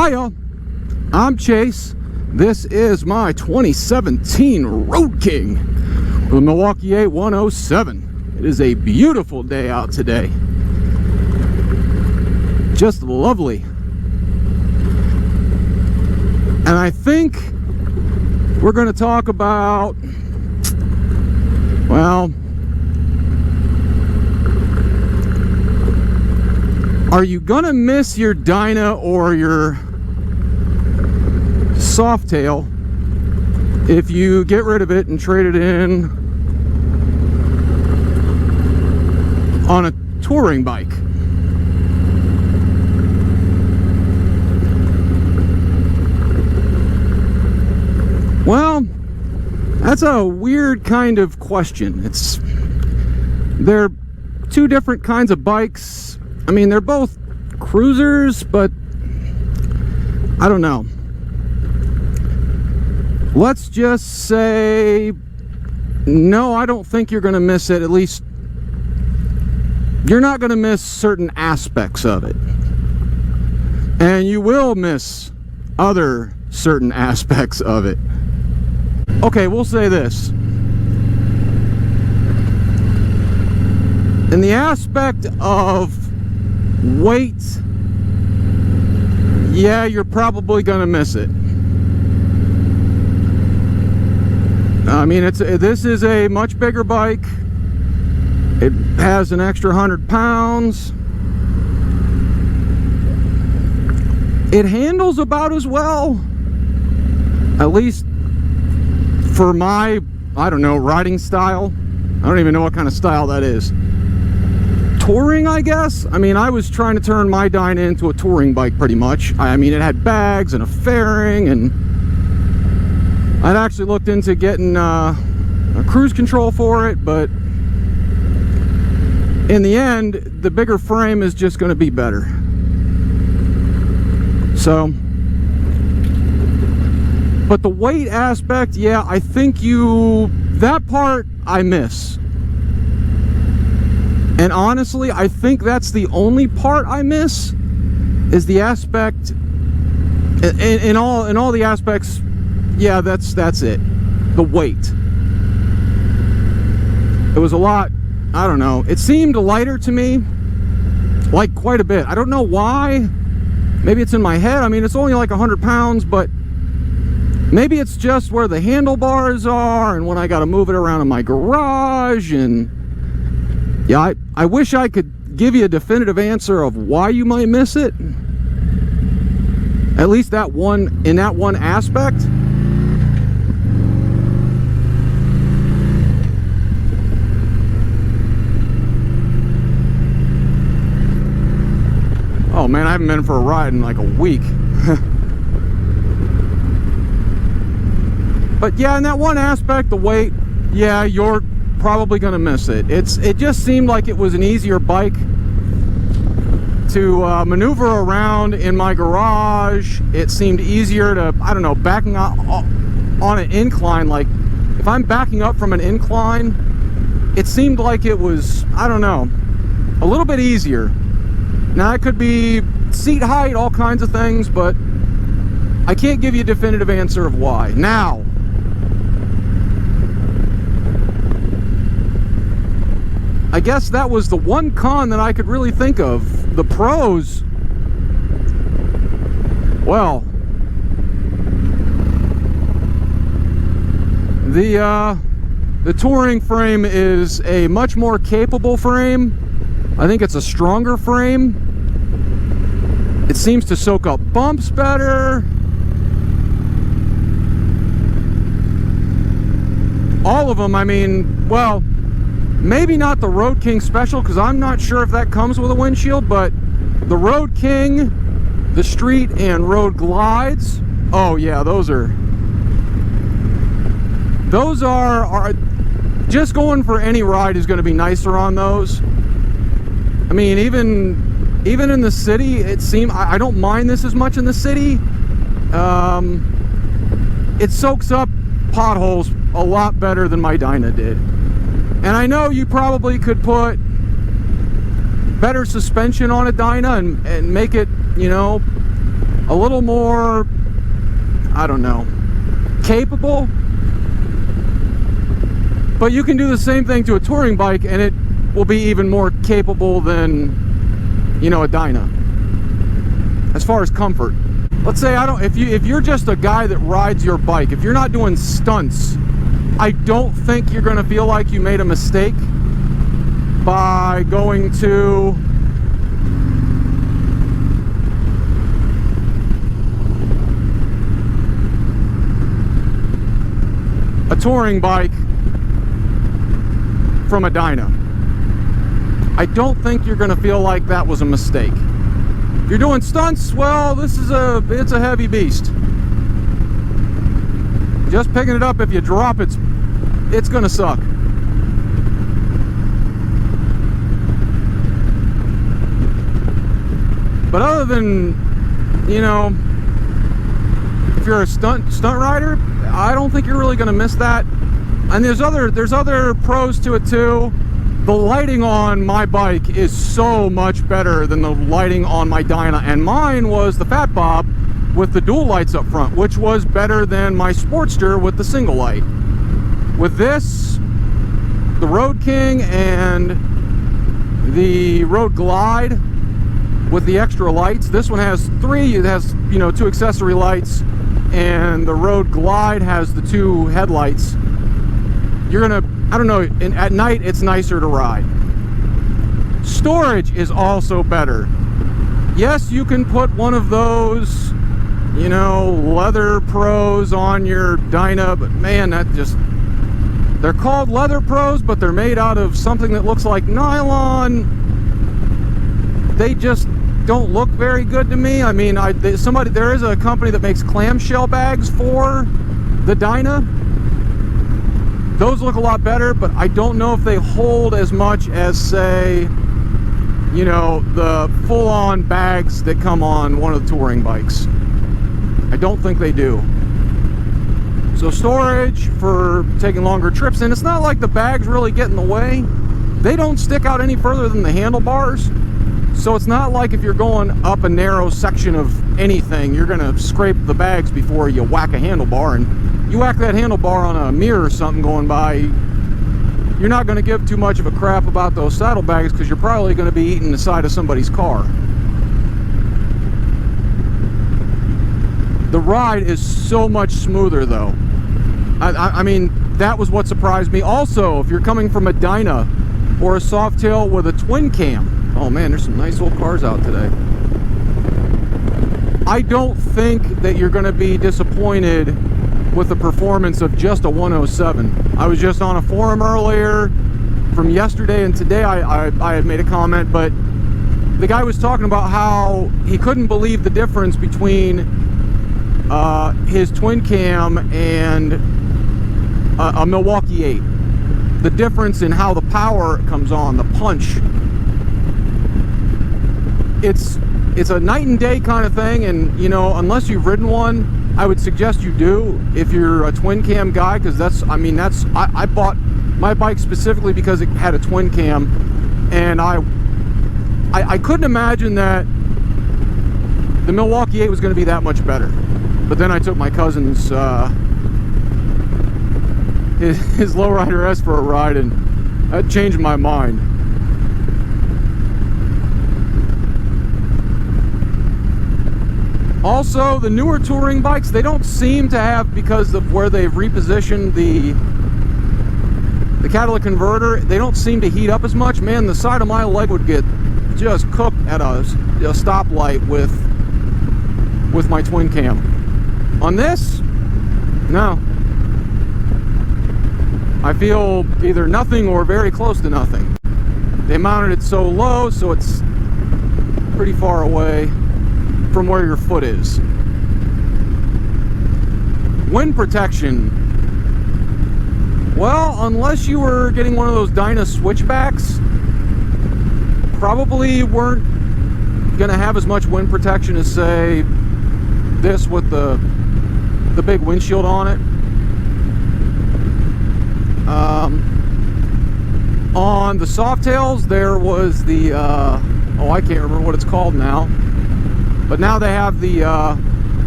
Hiya, I'm Chase. This is my 2017 Road King with a Milwaukee-Eight 107. It is a beautiful day out today. Just lovely. And I think we're going to talk about, well, are you going to miss your Dyna or your Softail if you get rid of it and trade it in on a touring bike? Well, that's a weird kind of question. They're two different kinds of bikes. I mean, they're both cruisers, but I don't know. Let's just say, no, I don't think you're going to miss it. At least, you're not going to miss certain aspects of it. And you will miss other certain aspects of it. Okay, we'll say this. In the aspect of weight, yeah, you're probably going to miss it. I mean, this is a much bigger bike. It has an extra 100 pounds. It handles about as well, at least for my, I don't know, riding style. I don't even know what kind of style that is. Touring, I guess? I mean, I was trying to turn my Dyna into a touring bike pretty much. I mean, it had bags and a fairing, and I'd actually looked into getting a cruise control for it, but in the end, the bigger frame is just going to be better. So, but the weight aspect, yeah, I think that part I miss. And honestly, I think that's the only part I miss, is the aspect, in all the aspects, yeah, that's it. The weight. It was a lot, I don't know, it seemed lighter to me, like quite a bit. I don't know why. Maybe it's in my head. I mean, it's only like 100 pounds, but maybe it's just where the handlebars are and when I got to move it around in my garage. And yeah, I wish I could give you a definitive answer of why you might miss it. At least in that one aspect. Oh man, I haven't been for a ride in like a week. But yeah, in that one aspect, the weight, yeah, you're probably going to miss it. It just seemed like it was an easier bike to maneuver around in my garage. It seemed easier to, I don't know, backing up on an incline. Like, if I'm backing up from an incline, it seemed like it was, I don't know, a little bit easier. Now, it could be seat height, all kinds of things, but I can't give you a definitive answer of why. Now, I guess that was the one con that I could really think of. The pros, well, the touring frame is a much more capable frame. I think it's a stronger frame. It seems to soak up bumps better. All of them, I mean, well, maybe not the Road King Special, because I'm not sure if that comes with a windshield, but the Road King, the Street, and Road Glides, oh yeah, those are just going for any ride is going to be nicer on those. I mean, even in the city, it seemed, I don't mind this as much in the city. It soaks up potholes a lot better than my Dyna did. And I know you probably could put better suspension on a Dyna and make it, you know, a little more, I don't know, capable. But you can do the same thing to a touring bike and it will be even more capable than, you know, a Dyna. As far as comfort. Let's say if you're just a guy that rides your bike, if you're not doing stunts, I don't think you're going to feel like you made a mistake by going to a touring bike from a Dyna. I don't think you're going to feel like that was a mistake. If you're doing stunts, well, it's a heavy beast. Just picking it up, if you drop it's going to suck. But other than, you know, if you're a stunt rider, I don't think you're really going to miss that. And there's other pros to it too. The lighting on my bike is so much better than the lighting on my Dyna, and mine was the Fat Bob with the dual lights up front, which was better than my Sportster with the single light. With this, the Road King and the Road Glide with the extra lights, this one has three. It has, you know, 2 accessory lights, and the Road Glide has the 2 headlights. You're gonna, I don't know, at night it's nicer to ride. Storage is also better. Yes, you can put one of those, you know, leather pros on your Dyna, but man, that just, they're called leather pros, but they're made out of something that looks like nylon. They just don't look very good to me. I mean, there is a company that makes clamshell bags for the Dyna. Those look a lot better, but I don't know if they hold as much as, say, you know, the full-on bags that come on one of the touring bikes. I don't think they do. So storage for taking longer trips, and it's not like the bags really get in the way. They don't stick out any further than the handlebars. So it's not like if you're going up a narrow section of anything, you're gonna scrape the bags before you whack a handlebar. And you whack that handlebar on a mirror or something going by, you're not gonna give too much of a crap about those saddlebags, because you're probably gonna be eating the side of somebody's car. The ride is so much smoother though. I mean, that was what surprised me. Also, if you're coming from a Dyna or a Softail with a twin cam, oh man, there's some nice old cars out today. I don't think that you're going to be disappointed with the performance of just a 107. I was just on a forum earlier from yesterday and today. I had made a comment, but the guy was talking about how he couldn't believe the difference between his twin cam and a Milwaukee-Eight. The difference in how the power comes on, the punch. It's a night and day kind of thing, and you know, unless you've ridden one, I would suggest you do if you're a twin cam guy, because I bought my bike specifically because it had a twin cam, and I couldn't imagine that the Milwaukee-Eight was going to be that much better. But then I took my cousin's his Lowrider S for a ride, and that changed my mind. Also, the newer touring bikes, they don't seem to have, because of where they've repositioned the catalytic converter, they don't seem to heat up as much. Man, the side of my leg would get just cooked at a stoplight with my twin cam. On this, no. I feel either nothing or very close to nothing. They mounted it so low, so it's pretty far away from where your foot is. Wind protection. Well, unless you were getting one of those Dyna switchbacks, probably weren't going to have as much wind protection as, say, this with the big windshield on it. On the Softails, there was the, oh, I can't remember what it's called now. But now they have the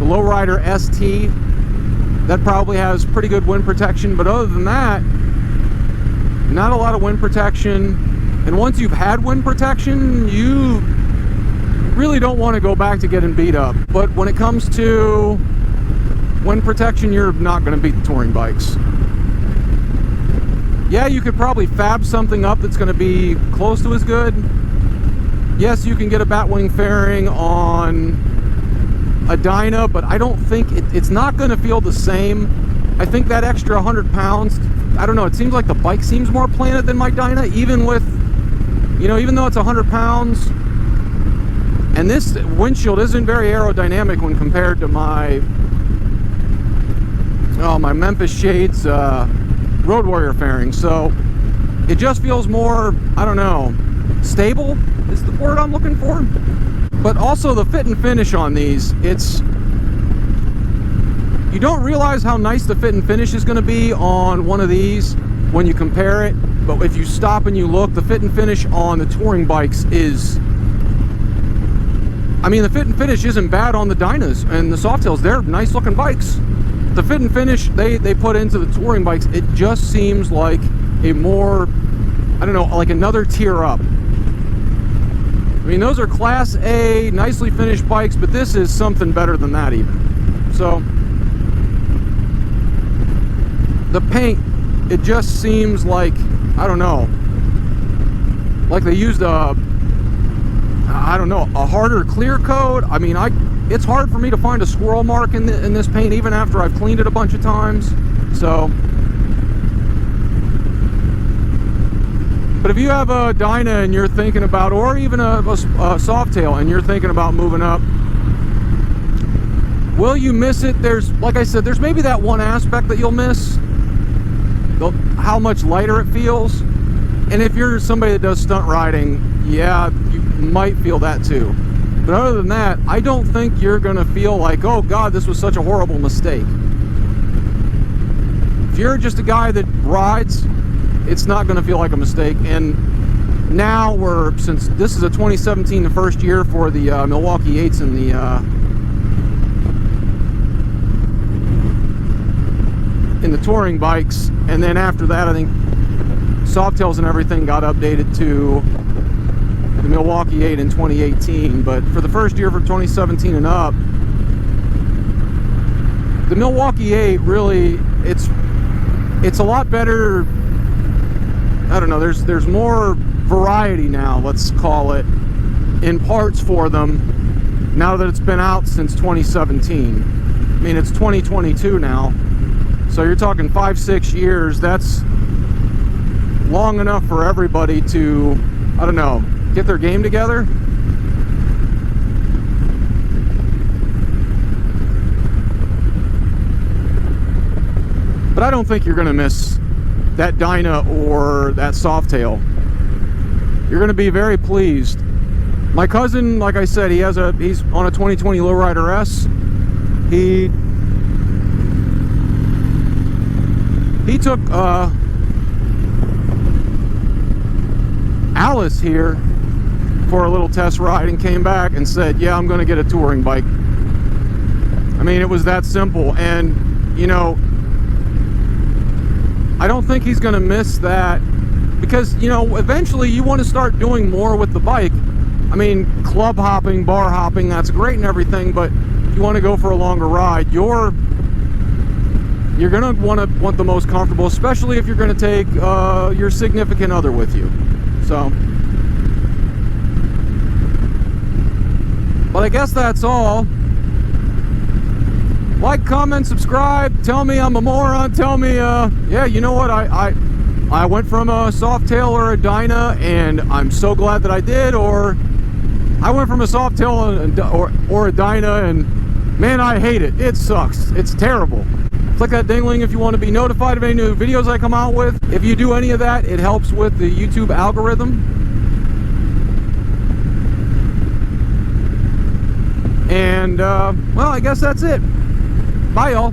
Lowrider ST that probably has pretty good wind protection, but other than that, not a lot of wind protection. And once you've had wind protection, you really don't want to go back to getting beat up. But when it comes to wind protection, you're not going to beat the touring bikes. Yeah, you could probably fab something up that's going to be close to as good. Yes, you can get a batwing fairing on a Dyna, but I don't think it's not going to feel the same. I think that extra 100 pounds, I don't know, it seems like the bike seems more planted than my Dyna, even with, you know, even though it's 100 pounds. And this windshield isn't very aerodynamic when compared to my Memphis Shades Road Warrior fairing. So it just feels more, I don't know, stable is the word I'm looking for. But also the fit and finish on these, you don't realize how nice the fit and finish is going to be on one of these when you compare it. But if you stop and you look, the fit and finish on the touring bikes is, I mean, the fit and finish isn't bad on the Dynas and the Softails. They're nice looking bikes. The fit and finish they put into the touring bikes, it just seems like a more, I don't know, like another tier up. I mean, those are Class A, nicely finished bikes, but this is something better than that even. So, the paint, it just seems like, I don't know, like they used a harder clear coat. I mean, it's hard for me to find a squirrel mark in this paint, even after I've cleaned it a bunch of times. So, but if you have a Dyna and you're thinking about, or even a Softail and you're thinking about moving up, will you miss it? There's, like I said, there's maybe that one aspect that you'll miss, how much lighter it feels. And if you're somebody that does stunt riding, yeah, you might feel that too. But other than that, I don't think you're gonna feel like, oh God, this was such a horrible mistake. If you're just a guy that rides, it's not gonna feel like a mistake. And now since this is a 2017, the first year for the Milwaukee-Eights and in the touring bikes, and then after that, I think Softails and everything got updated to the Milwaukee-Eight in 2018. But for the first year for 2017 and up, the Milwaukee-Eight really, it's a lot better. I don't know, there's more variety now, let's call it, in parts for them now that it's been out since 2017. I mean, it's 2022 now, so you're talking 5-6 years. That's long enough for everybody to, I don't know, get their game together. But I don't think you're gonna miss that Dyna or that Softail. You're going to be very pleased. My cousin, like I said, he's on a 2020 Lowrider S. He took Alice here for a little test ride and came back and said, yeah, I'm going to get a touring bike. I mean, it was that simple. And, you know, I don't think he's going to miss that, because, you know, eventually you want to start doing more with the bike. I mean, club hopping, bar hopping, that's great and everything, but if you want to go for a longer ride, you're going to want the most comfortable, especially if you're going to take your significant other with you. So, but I guess that's all. Like, comment, subscribe, tell me I'm a moron, tell me, yeah, you know what, I went from a Softail or a Dyna, and I'm so glad that I did, or I went from a Softail or a Dyna, and man, I hate it. It sucks. It's terrible. Click that ding-ling if you want to be notified of any new videos I come out with. If you do any of that, it helps with the YouTube algorithm. And, well, I guess that's it. Bye, y'all.